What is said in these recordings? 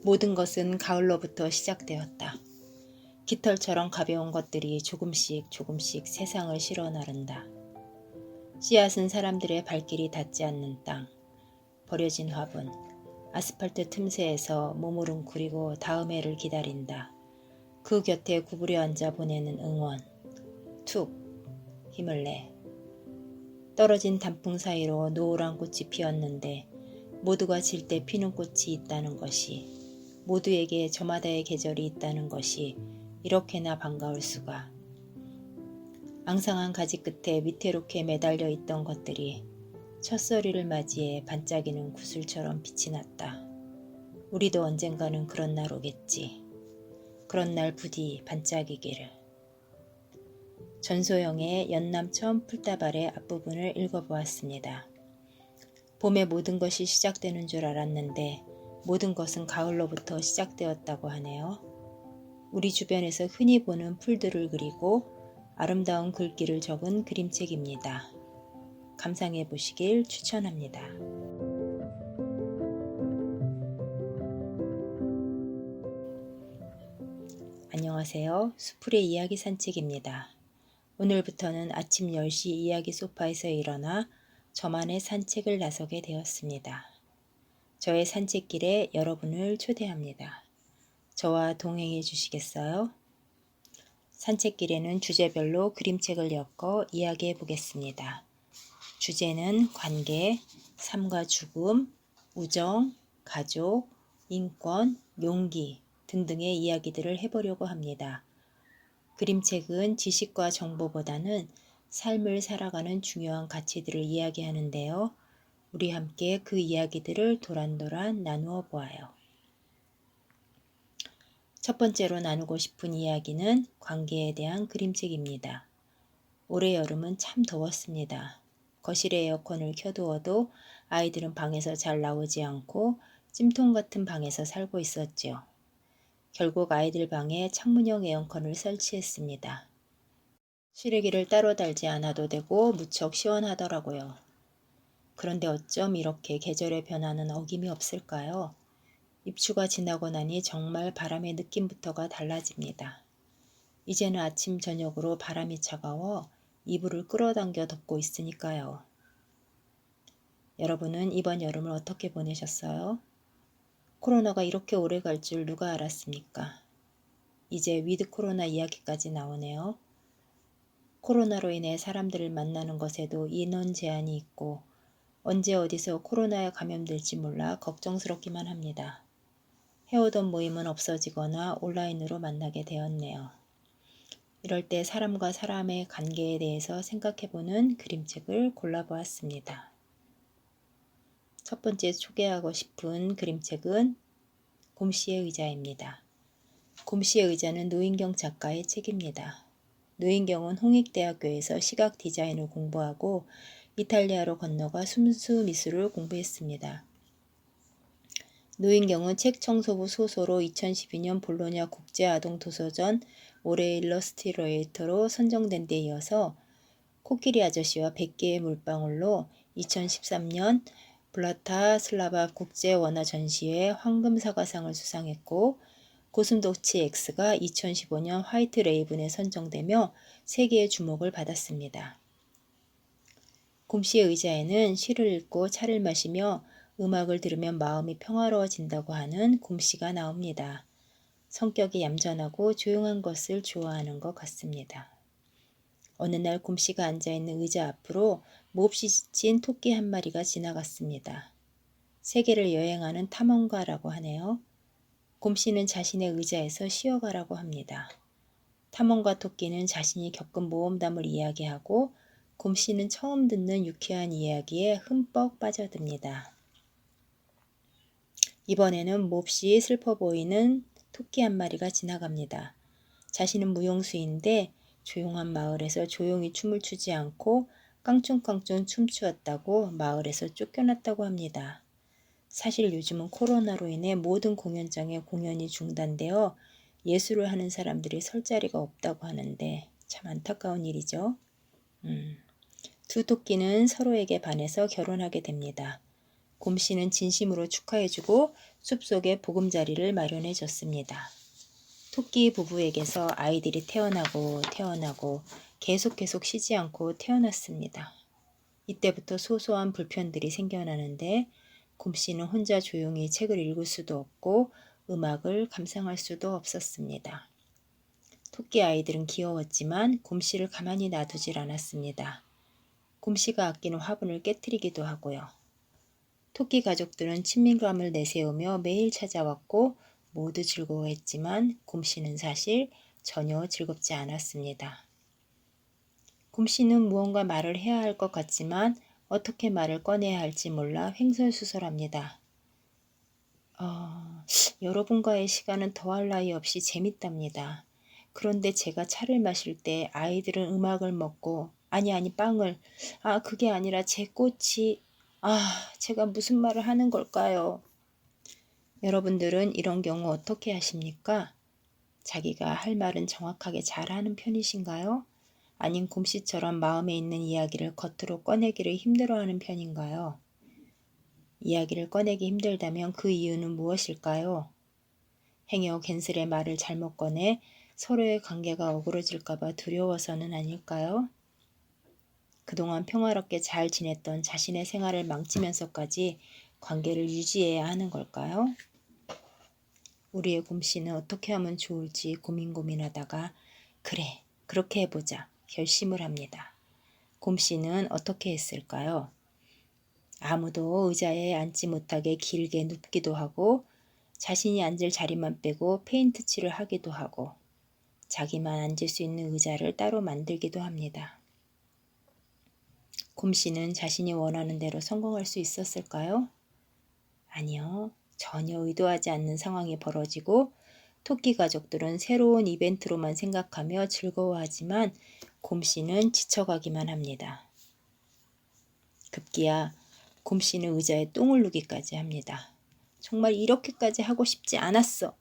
모든 것은 가을로부터 시작되었다. 깃털처럼 가벼운 것들이 조금씩 조금씩 세상을 실어 나른다. 씨앗은 사람들의 발길이 닿지 않는 땅, 버려진 화분, 아스팔트 틈새에서 몸을 웅크리고 다음 해를 기다린다. 그 곁에 구부려 앉아 보내는 응원. 툭 힘을 내. 떨어진 단풍 사이로 노을한 꽃이 피었는데 모두가 질 때 피는 꽃이 있다는 것이, 모두에게 저마다의 계절이 있다는 것이 이렇게나 반가울 수가. 앙상한 가지 끝에 위태롭게 매달려 있던 것들이 첫서리를 맞이해 반짝이는 구슬처럼 빛이 났다. 우리도 언젠가는 그런 날 오겠지. 그런 날 부디 반짝이기를. 전소영의 연남천 풀다발의 앞부분을 읽어보았습니다. 봄에 모든 것이 시작되는 줄 알았는데 모든 것은 가을로부터 시작되었다고 하네요. 우리 주변에서 흔히 보는 풀들을 그리고 아름다운 글귀를 적은 그림책입니다. 감상해 보시길 추천합니다. 안녕하세요. 수풀의 이야기 산책입니다. 오늘부터는 아침 10시 이야기 소파에서 일어나 저만의 산책을 나서게 되었습니다. 저의 산책길에 여러분을 초대합니다. 저와 동행해 주시겠어요? 산책길에는 주제별로 그림책을 엮어 이야기해 보겠습니다. 주제는 관계, 삶과 죽음, 우정, 가족, 인권, 용기 등등의 이야기들을 해보려고 합니다. 그림책은 지식과 정보보다는 삶을 살아가는 중요한 가치들을 이야기하는데요. 우리 함께 그 이야기들을 도란도란 나누어 보아요. 첫 번째로 나누고 싶은 이야기는 관계에 대한 그림책입니다. 올해 여름은 참 더웠습니다. 거실에 에어컨을 켜두어도 아이들은 방에서 잘 나오지 않고 찜통 같은 방에서 살고 있었지요. 결국 아이들 방에 창문형 에어컨을 설치했습니다. 실외기를 따로 달지 않아도 되고 무척 시원하더라고요. 그런데 어쩜 이렇게 계절의 변화는 어김이 없을까요? 입추가 지나고 나니 정말 바람의 느낌부터가 달라집니다. 이제는 아침 저녁으로 바람이 차가워 이불을 끌어당겨 덮고 있으니까요. 여러분은 이번 여름을 어떻게 보내셨어요? 코로나가 이렇게 오래 갈 줄 누가 알았습니까? 이제 위드 코로나 이야기까지 나오네요. 코로나로 인해 사람들을 만나는 것에도 인원 제한이 있고 언제 어디서 코로나에 감염될지 몰라 걱정스럽기만 합니다. 해오던 모임은 없어지거나 온라인으로 만나게 되었네요. 이럴 때 사람과 사람의 관계에 대해서 생각해보는 그림책을 골라보았습니다. 첫 번째 소개하고 싶은 그림책은 곰씨의 의자입니다. 곰씨의 의자는 노인경 작가의 책입니다. 노인경은 홍익대학교에서 시각 디자인을 공부하고 이탈리아로 건너가 순수 미술을 공부했습니다. 노인경은 책 청소부 소서로 2012년 볼로냐 국제아동도서전 올해의 일러스트레이터로 선정된 데 이어서 코끼리 아저씨와 100개의 물방울로 2013년 블라타슬라바 국제원화전시회 황금사과상을 수상했고 고슴도치 X가 2015년 화이트 레이븐에 선정되며 세계의 주목을 받았습니다. 곰씨의 의자에는 시를 읽고 차를 마시며 음악을 들으면 마음이 평화로워진다고 하는 곰씨가 나옵니다. 성격이 얌전하고 조용한 것을 좋아하는 것 같습니다. 어느 날 곰씨가 앉아있는 의자 앞으로 몹시 지친 토끼 한 마리가 지나갔습니다. 세계를 여행하는 탐험가라고 하네요. 곰씨는 자신의 의자에서 쉬어가라고 합니다. 탐험가 토끼는 자신이 겪은 모험담을 이야기하고 곰씨는 처음 듣는 유쾌한 이야기에 흠뻑 빠져듭니다. 이번에는 몹시 슬퍼 보이는 토끼 한 마리가 지나갑니다. 자신은 무용수인데 조용한 마을에서 조용히 춤을 추지 않고 깡충깡충 춤추었다고 마을에서 쫓겨났다고 합니다. 사실 요즘은 코로나로 인해 모든 공연장에 공연이 중단되어 예술을 하는 사람들이 설 자리가 없다고 하는데 참 안타까운 일이죠. 두 토끼는 서로에게 반해서 결혼하게 됩니다. 곰씨는 진심으로 축하해주고 숲속에 보금자리를 마련해 줬습니다. 토끼 부부에게서 아이들이 태어나고 계속 쉬지 않고 태어났습니다. 이때부터 소소한 불편들이 생겨나는데 곰씨는 혼자 조용히 책을 읽을 수도 없고 음악을 감상할 수도 없었습니다. 토끼 아이들은 귀여웠지만 곰씨를 가만히 놔두질 않았습니다. 곰씨가 아끼는 화분을 깨뜨리기도 하고요. 토끼 가족들은 친밀감을 내세우며 매일 찾아왔고 모두 즐거워했지만 곰씨는 사실 전혀 즐겁지 않았습니다. 곰씨는 무언가 말을 해야 할 것 같지만 어떻게 말을 꺼내야 할지 몰라 횡설수설합니다. 여러분과의 시간은 더할 나위 없이 재밌답니다. 그런데 제가 차를 마실 때 아이들은 음악을 먹고 아니 빵을 그게 아니라 제 꽃이 제가 무슨 말을 하는 걸까요? 여러분들은 이런 경우 어떻게 하십니까? 자기가 할 말은 정확하게 잘하는 편이신가요? 아님 곰씨처럼 마음에 있는 이야기를 겉으로 꺼내기를 힘들어하는 편인가요? 이야기를 꺼내기 힘들다면 그 이유는 무엇일까요? 행여 갠슬의 말을 잘못 꺼내 서로의 관계가 어그러질까봐 두려워서는 아닐까요? 그동안 평화롭게 잘 지냈던 자신의 생활을 망치면서까지 관계를 유지해야 하는 걸까요? 우리의 곰씨는 어떻게 하면 좋을지 고민하다가 그래, 그렇게 해보자 결심을 합니다. 곰씨는 어떻게 했을까요? 아무도 의자에 앉지 못하게 길게 눕기도 하고 자신이 앉을 자리만 빼고 페인트 칠을 하기도 하고 자기만 앉을 수 있는 의자를 따로 만들기도 합니다. 곰씨는 자신이 원하는 대로 성공할 수 있었을까요? 아니요. 전혀 의도하지 않는 상황이 벌어지고 토끼 가족들은 새로운 이벤트로만 생각하며 즐거워하지만 곰씨는 지쳐가기만 합니다. 급기야 곰씨는 의자에 똥을 누기까지 합니다. 정말 이렇게까지 하고 싶지 않았어.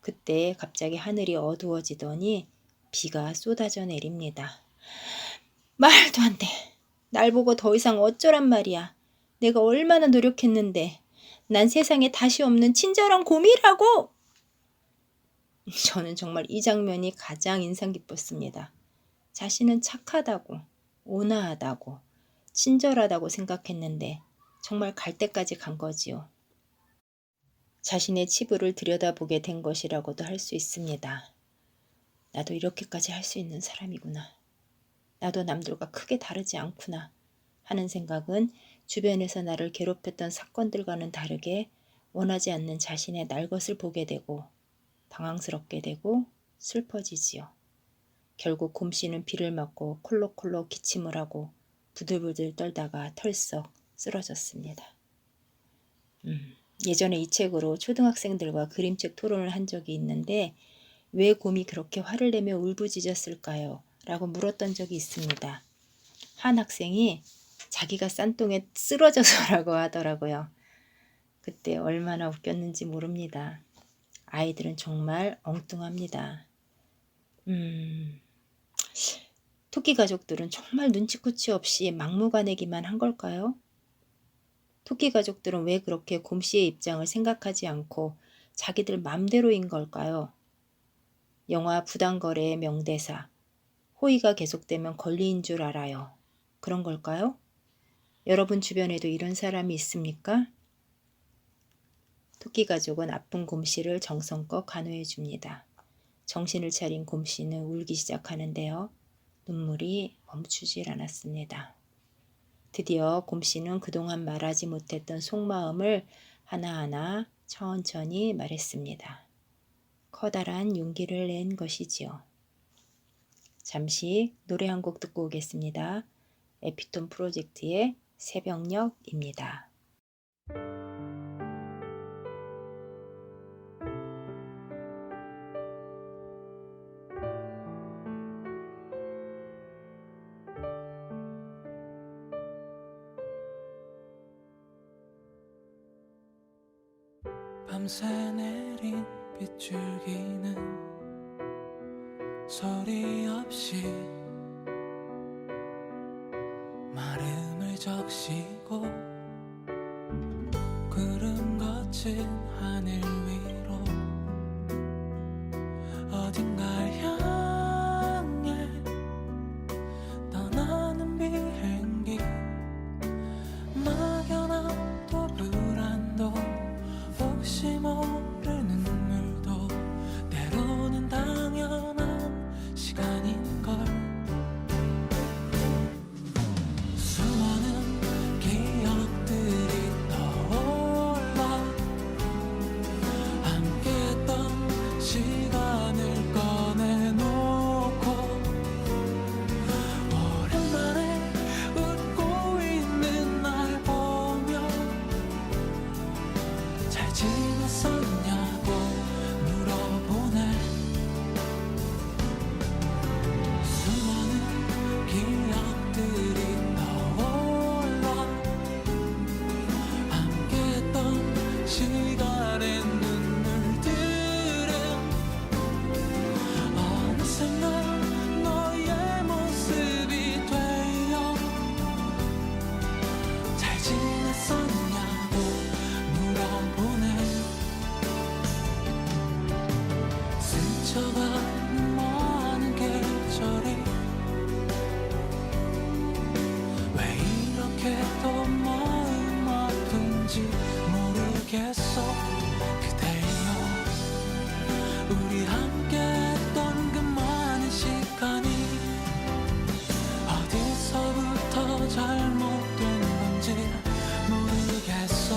그때 갑자기 하늘이 어두워지더니 비가 쏟아져 내립니다. 말도 안 돼. 날 보고 더 이상 어쩌란 말이야. 내가 얼마나 노력했는데 난 세상에 다시 없는 친절한 곰이라고! 저는 정말 이 장면이 가장 인상 깊었습니다. 자신은 착하다고, 온화하다고, 친절하다고 생각했는데 정말 갈 때까지 간 거지요. 자신의 치부를 들여다보게 된 것이라고도 할 수 있습니다. 나도 이렇게까지 할 수 있는 사람이구나. 나도 남들과 크게 다르지 않구나 하는 생각은 주변에서 나를 괴롭혔던 사건들과는 다르게 원하지 않는 자신의 날 것을 보게 되고 당황스럽게 되고 슬퍼지지요. 결국 곰씨는 비를 맞고 콜록콜록 기침을 하고 부들부들 떨다가 털썩 쓰러졌습니다. 예전에 이 책으로 초등학생들과 그림책 토론을 한 적이 있는데 왜 곰이 그렇게 화를 내며 울부짖었을까요? 라고 물었던 적이 있습니다. 한 학생이 자기가 싼 똥에 쓰러져서라고 하더라고요. 그때 얼마나 웃겼는지 모릅니다. 아이들은 정말 엉뚱합니다. 토끼 가족들은 정말 눈치코치 없이 막무가내기만 한 걸까요? 토끼 가족들은 왜 그렇게 곰씨의 입장을 생각하지 않고 자기들 맘대로인 걸까요? 영화 부당거래의 명대사 호의가 계속되면 권리인 줄 알아요. 그런 걸까요? 여러분 주변에도 이런 사람이 있습니까? 토끼 가족은 아픈 곰씨를 정성껏 간호해 줍니다. 정신을 차린 곰씨는 울기 시작하는데요. 눈물이 멈추질 않았습니다. 드디어 곰씨는 그동안 말하지 못했던 속마음을 하나하나 천천히 말했습니다. 커다란 용기를 낸 것이지요. 잠시 노래 한 곡 듣고 오겠습니다. 에피톤 프로젝트의 새벽녘입니다. 밤새 내린 빗줄기는 소리 없이 마름을 적시고 구름 거친 펼친 하늘 위로 어딘가를 향해 떠나는 비행기 막연함도 불안도 혹시 모르는 물도 때로는 당연한 시간인걸 수많은 기억들이 떠올라 함께했던 시간을 꺼내놓고 오랜만에 웃고 있는 날 보며 잘 지냈었냐고 물어보네 수많은 기억들이 떠올라 함께했던 시간의 눈물들은 어느새 난 너의 모습이 되어 잘 지냈었냐고 물어보네 스쳐가는 많은 계절이 왜 이렇게 또 마음 아픈지 모르겠어 그대여 우리 함께했던 그 많은 시간이 어디서부터 잘못된 건지 모르겠어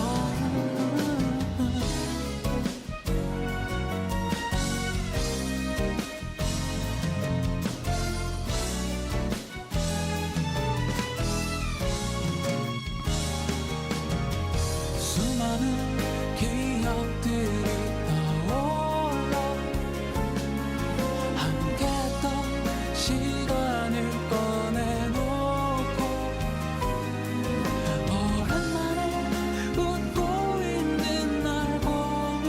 수많은 기억들이 떠올라 함께했던 시간을 꺼내놓고 오랜만에 웃고 있는 날 보며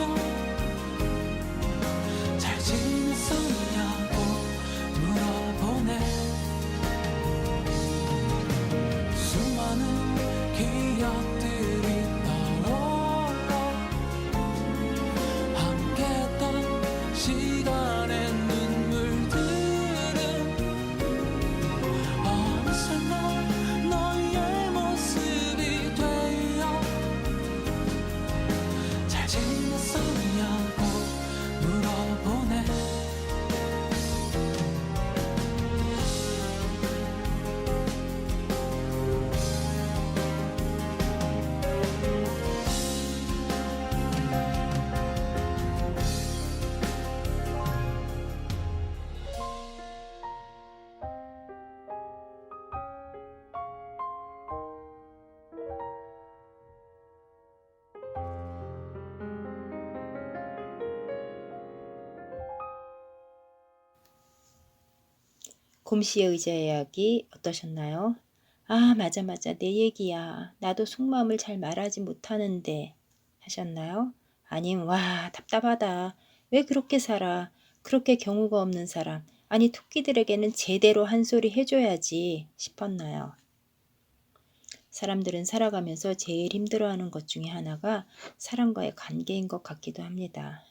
잘 지냈었냐고 물어보네 수많은 기억들이 떠올라 함께했던 시간의 눈물들은 어느새 난 너의 모습이 되어 잘 지냈었냐고 물어보네 곰씨의 의자 이야기 어떠셨나요? 아, 맞아, 내 얘기야. 나도 속마음을 잘 말하지 못하는데 하셨나요? 아님, 와, 답답하다. 왜 그렇게 살아? 그렇게 경우가 없는 사람. 아니, 토끼들에게는 제대로 한 소리 해줘야지 싶었나요? 사람들은 살아가면서 제일 힘들어하는 것 중에 하나가 사람과의 관계인 것 같기도 합니다.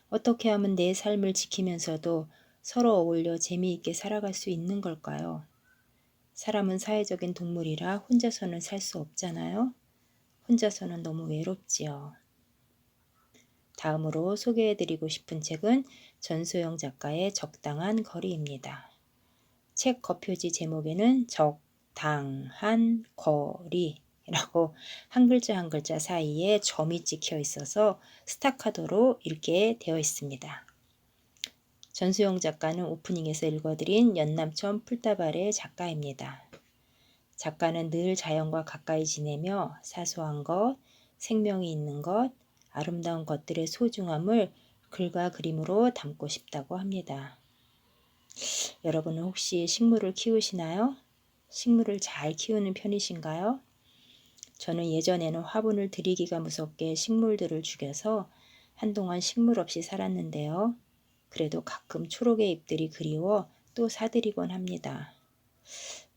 어떻게 하면 내 삶을 지키면서도 서로 어울려 재미있게 살아갈 수 있는 걸까요? 사람은 사회적인 동물이라 혼자서는 살 수 없잖아요. 혼자서는 너무 외롭지요. 다음으로 소개해드리고 싶은 책은 전소영 작가의 적당한 거리입니다. 책 겉표지 제목에는 적당한 거리라고 한 글자 한 글자 사이에 점이 찍혀 있어서 스타카토로 읽게 되어 있습니다. 전수영 작가는 오프닝에서 읽어드린 연남천 풀다발의 작가입니다. 작가는 늘 자연과 가까이 지내며 사소한 것, 생명이 있는 것, 아름다운 것들의 소중함을 글과 그림으로 담고 싶다고 합니다. 여러분은 혹시 식물을 키우시나요? 식물을 잘 키우는 편이신가요? 저는 예전에는 화분을 들이기가 무섭게 식물들을 죽여서 한동안 식물 없이 살았는데요. 그래도 가끔 초록의 잎들이 그리워 또 사들이곤 합니다.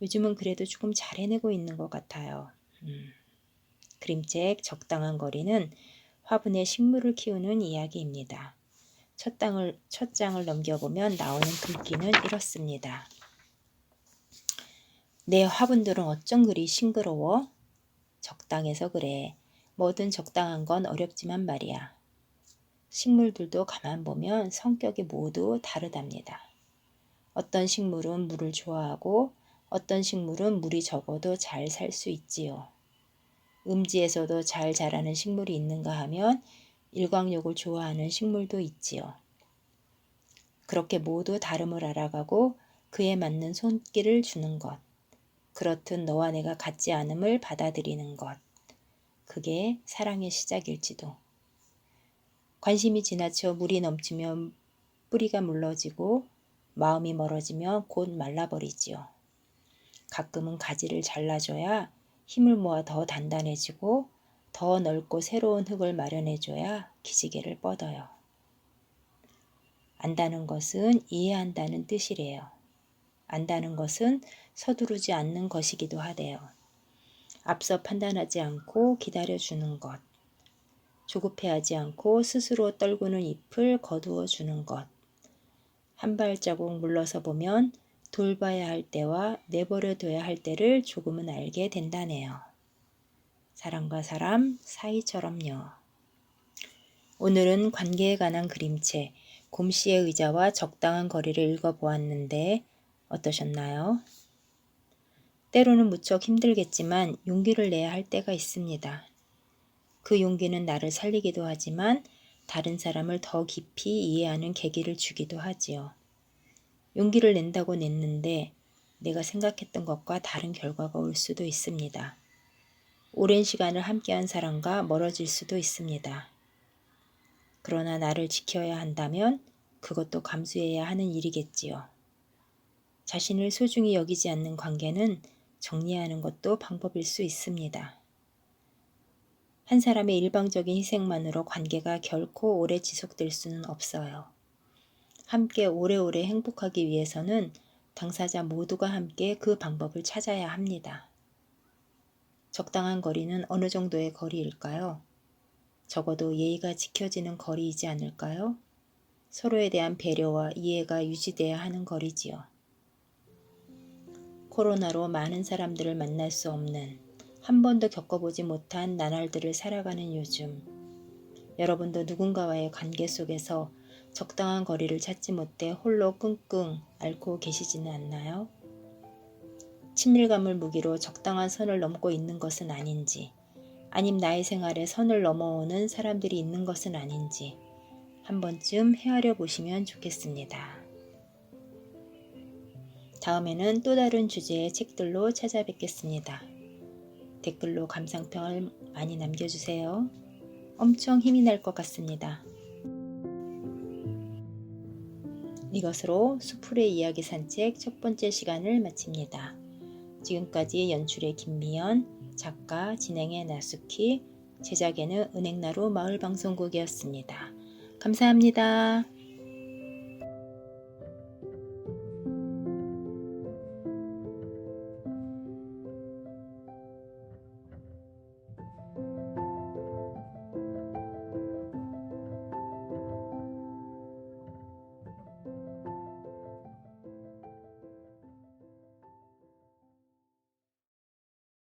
요즘은 그래도 조금 잘 해내고 있는 것 같아요. 그림책 적당한 거리는 화분에 식물을 키우는 이야기입니다. 첫 장을 넘겨보면 나오는 글귀는 이렇습니다. 내 화분들은 어쩜 그리 싱그러워? 적당해서 그래. 뭐든 적당한 건 어렵지만 말이야. 식물들도 가만 보면 성격이 모두 다르답니다. 어떤 식물은 물을 좋아하고 어떤 식물은 물이 적어도 잘 살 수 있지요. 음지에서도 잘 자라는 식물이 있는가 하면 일광욕을 좋아하는 식물도 있지요. 그렇게 모두 다름을 알아가고 그에 맞는 손길을 주는 것. 그렇듯 너와 내가 같지 않음을 받아들이는 것. 그게 사랑의 시작일지도. 관심이 지나쳐 물이 넘치면 뿌리가 물러지고 마음이 멀어지면 곧 말라버리지요. 가끔은 가지를 잘라줘야 힘을 모아 더 단단해지고 더 넓고 새로운 흙을 마련해줘야 기지개를 뻗어요. 안다는 것은 이해한다는 뜻이래요. 안다는 것은 서두르지 않는 것이기도 하대요. 앞서 판단하지 않고 기다려주는 것. 조급해하지 않고 스스로 떨구는 잎을 거두어 주는 것. 한 발자국 물러서 보면 돌봐야 할 때와 내버려둬야 할 때를 조금은 알게 된다네요. 사람과 사람 사이처럼요. 오늘은 관계에 관한 그림책 곰씨의 의자와 적당한 거리를 읽어보았는데 어떠셨나요? 때로는 무척 힘들겠지만 용기를 내야 할 때가 있습니다. 그 용기는 나를 살리기도 하지만 다른 사람을 더 깊이 이해하는 계기를 주기도 하지요. 용기를 낸다고 냈는데 내가 생각했던 것과 다른 결과가 올 수도 있습니다. 오랜 시간을 함께한 사람과 멀어질 수도 있습니다. 그러나 나를 지켜야 한다면 그것도 감수해야 하는 일이겠지요. 자신을 소중히 여기지 않는 관계는 정리하는 것도 방법일 수 있습니다. 한 사람의 일방적인 희생만으로 관계가 결코 오래 지속될 수는 없어요. 함께 오래오래 행복하기 위해서는 당사자 모두가 함께 그 방법을 찾아야 합니다. 적당한 거리는 어느 정도의 거리일까요? 적어도 예의가 지켜지는 거리이지 않을까요? 서로에 대한 배려와 이해가 유지돼야 하는 거리지요. 코로나로 많은 사람들을 만날 수 없는, 한 번도 겪어보지 못한 나날들을 살아가는 요즘, 여러분도 누군가와의 관계 속에서 적당한 거리를 찾지 못해 홀로 끙끙 앓고 계시지는 않나요? 친밀감을 무기로 적당한 선을 넘고 있는 것은 아닌지, 아님 나의 생활에 선을 넘어오는 사람들이 있는 것은 아닌지 한 번쯤 헤아려 보시면 좋겠습니다. 다음에는 또 다른 주제의 책들로 찾아뵙겠습니다. 댓글로 감상평을 많이 남겨주세요. 엄청 힘이 날 것 같습니다. 이것으로 수풀의 이야기 산책 첫 번째 시간을 마칩니다. 지금까지 연출의 김미연, 작가 진행의 나수키, 제작에는 은행나루 마을방송국이었습니다. 감사합니다.